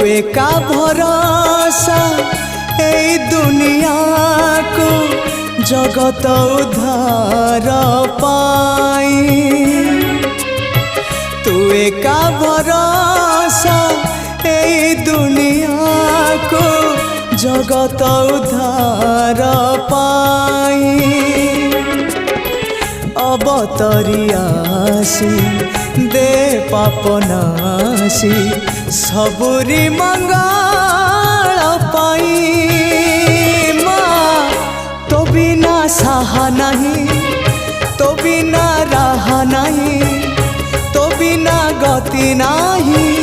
एका भरोसा ए दुनिया को जगत उद्धार पाई। तू एका भरोसा ए दुनिया को जगत उद्धार पाई। अवतरियासी दे पापनासी सबुरी मंगल पाई। माँ तो बिना साहा नहीं, तो बिना राह नहीं, तो बिना गति नहीं।